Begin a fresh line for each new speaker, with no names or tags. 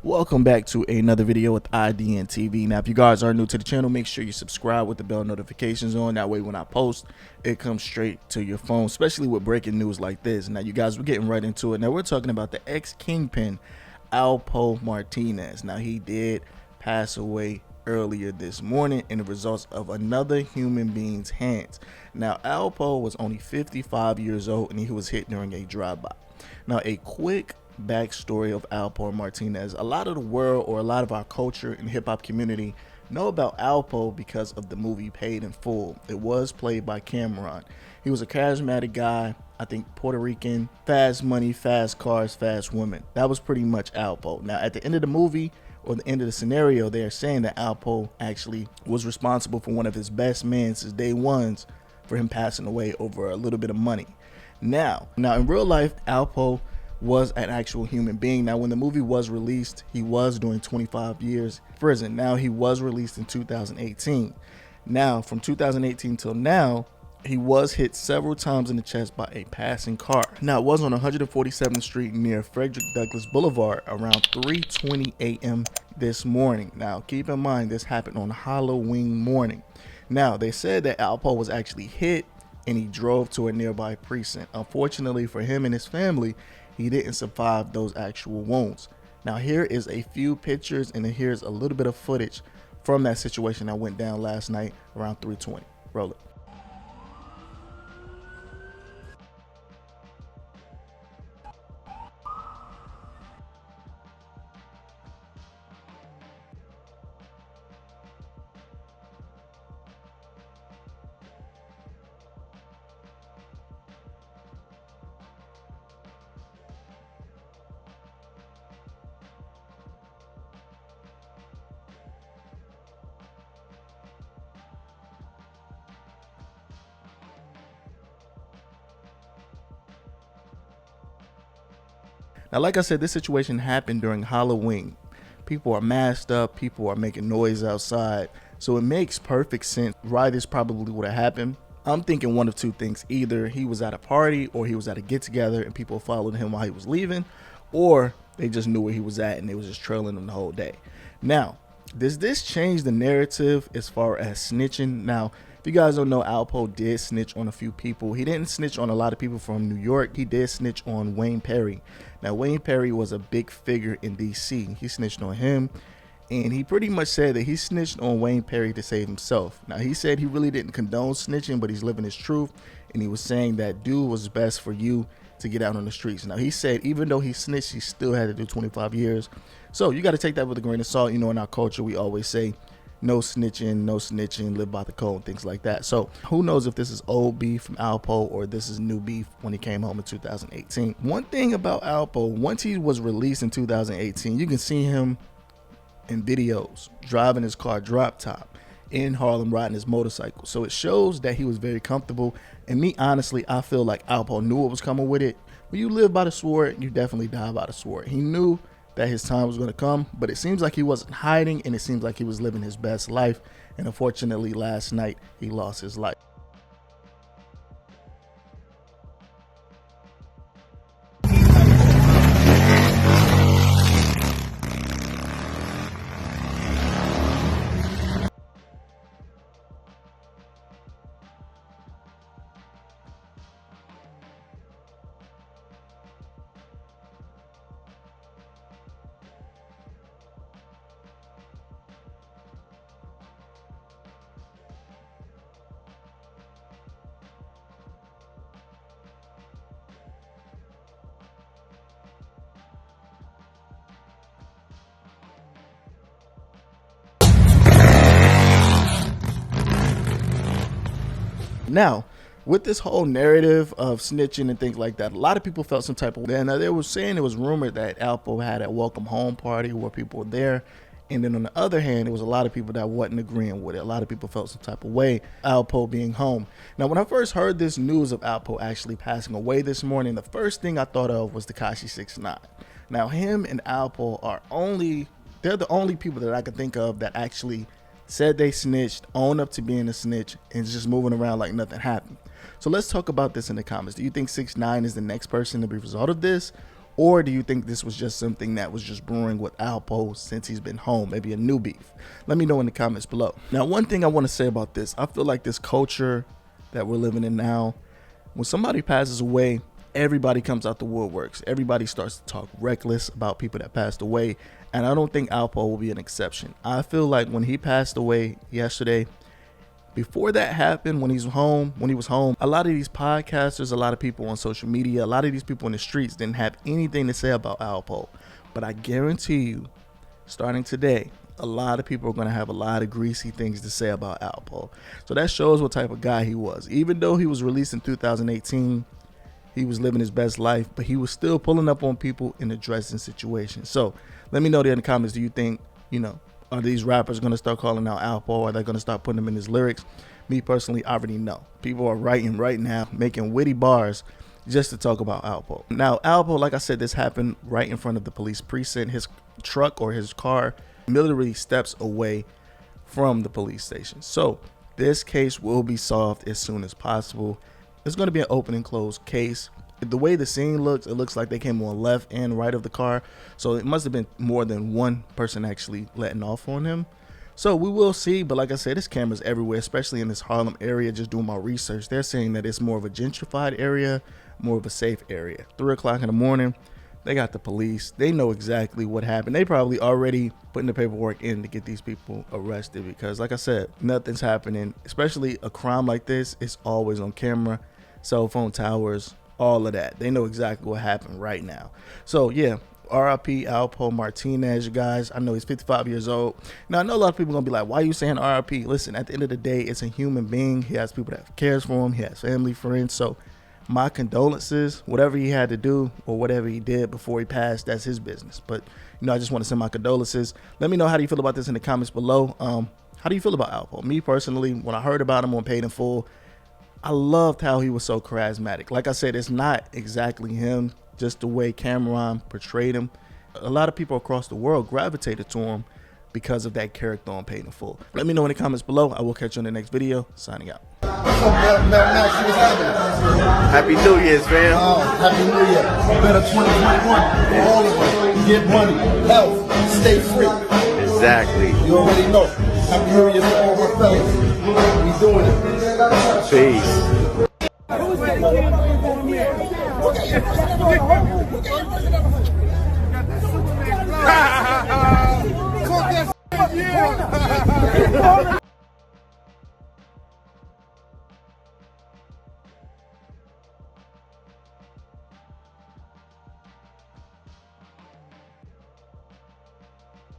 Welcome back to another video with idnTV. Now, if you guys are new to the channel, make sure you subscribe with the bell notifications on. That way, when I post, it comes straight to your phone, especially with breaking news like this. Now, you guys, we're getting right into it. Now, we're talking about the ex-kingpin, Alpo Martinez. Now, he did pass away earlier this morning in the results of another human being's hands. Now, Alpo was only 55 years old and he was hit during a drive-by. Now, a quick backstory of Alpo Martinez. A lot of the world, or a lot of our culture and hip-hop community, know about Alpo because of the movie Paid in Full. It was played by Cameron. He was a charismatic guy, I think Puerto Rican, fast money, fast cars, fast women. That was pretty much Alpo. Now, at the end of the movie, or the end of the scenario, they are saying that Alpo actually was responsible for one of his best men since day ones for him passing away over a little bit of money. Now in real life, Alpo was an actual human being. Now, when the movie was released, he was doing 25 years in prison. Now, he was released in 2018. Now, from 2018 till now, he was hit several times in the chest by a passing car. Now, it was on 147th Street near Frederick Douglass Boulevard around 3:20 a.m. this morning. Now, keep in mind, this happened on Halloween morning. Now, they said that Alpo was actually hit and he drove to a nearby precinct. Unfortunately for him and his family, he didn't survive those actual wounds. Now, here is a few pictures and here's a little bit of footage from that situation that went down last night around 3:20. Roll it. Now, like I said, this situation happened during Halloween. People are masked up, people are making noise outside, so it makes perfect sense why this probably would have happened. I'm thinking one of two things: either he was at a party or he was at a get-together and people followed him while he was leaving, or they just knew where he was at and they was just trailing him the whole day. Now, does this change the narrative as far as snitching? Now, if you guys don't know, Alpo did snitch on a few people. He didn't snitch on a lot of people from New York. He did snitch on Wayne Perry. Now, Wayne Perry was a big figure in DC. He snitched on him, and he pretty much said that he snitched on Wayne Perry to save himself. Now, he said he really didn't condone snitching, but he's living his truth, and he was saying that dude was best for you to get out on the streets. Now, he said even though he snitched, he still had to do 25 years. So you got to take that with a grain of salt. You know, in our culture, we always say, no snitching, live by the code, things like that. So who knows if this is old beef from Alpo or this is new beef when he came home in 2018. One thing about Alpo, once he was released in 2018, you can see him in videos driving his car drop top in Harlem, riding his motorcycle. So it shows that he was very comfortable. And me, honestly, I feel like Alpo knew what was coming with it. When you live by the sword, you definitely die by the sword. He knew that his time was going to come, but it seems like he wasn't hiding, and it seems like he was living his best life. And unfortunately, last night he lost his life. Now, with this whole narrative of snitching and things like that, a lot of people felt some type of way. Now, they were saying, it was rumored that Alpo had a welcome home party where people were there. And then on the other hand, there was a lot of people that wasn't agreeing with it. A lot of people felt some type of way, Alpo being home. Now, when I first heard this news of Alpo actually passing away this morning, the first thing I thought of was Tekashi 6ix9ine. Now, him and Alpo they're the only people that I could think of that actually said they snitched, own up to being a snitch, and just moving around like nothing happened. So let's talk about this in the comments. Do you think 6ix9ine is the next person to be a result of this? Or do you think this was just something that was just brewing with Alpo since he's been home, maybe a new beef? Let me know in the comments below. Now, one thing I want to say about this, I feel like this culture that we're living in now, when somebody passes away, everybody comes out the woodworks. Everybody starts to talk reckless about people that passed away, and I don't think Alpo will be an exception. I feel like when he passed away yesterday, before that happened, when he was home, a lot of these podcasters, a lot of people on social media, a lot of these people in the streets didn't have anything to say about Alpo. But I guarantee you, starting today, a lot of people are going to have a lot of greasy things to say about Alpo. So that shows what type of guy he was. Even though he was released in 2018, he was living his best life, but he was still pulling up on people in addressing situations. So let me know there in the comments, do you think, are these rappers going to start calling out Alpo? Are they going to start putting him in his lyrics? Me personally, I already know. People are writing right now, making witty bars just to talk about Alpo. Now, Alpo, like I said, this happened right in front of the police precinct. His truck or his car literally steps away from the police station. So this case will be solved as soon as possible. It's going to be an open and closed case. The way the scene looks, it looks like they came on left and right of the car. So it must have been more than one person actually letting off on him. So we will see. But like I said, there's cameras everywhere, especially in this Harlem area. Just doing my research, they're saying that it's more of a gentrified area, more of a safe area. 3 o'clock in the morning, they got the police. They know exactly what happened. They probably already putting the paperwork in to get these people arrested because, like I said, nothing's happening. Especially a crime like this, it's always on camera, cell phone towers, all of that. They know exactly what happened right now. So yeah, RIP Alpo Martinez, you guys. I know he's 55 years old. Now I know a lot of people are gonna be like, why are you saying RIP? Listen, at the end of the day, it's a human being. He has people that cares for him. He has family, friends. So my condolences. Whatever he had to do or whatever he did before he passed, that's his business. But I just want to send my condolences. Let me know, how do you feel about this in the comments below. How do you feel about Alpo? Me personally, when I heard about him on Paid in Full, I loved how he was so charismatic. Like I said, it's not exactly him, just the way Cameron portrayed him. A lot of people across the world gravitated to him because of that character on Paid in Full. Let me know in the comments below. I will catch you in the next video. Signing out.
Happy New Year's, fam.
Happy New Year. Better 2021 for all of us. Get money, health, stay free.
Exactly.
You already know. Happy New Year to all my fellas. We doing it.
Peace.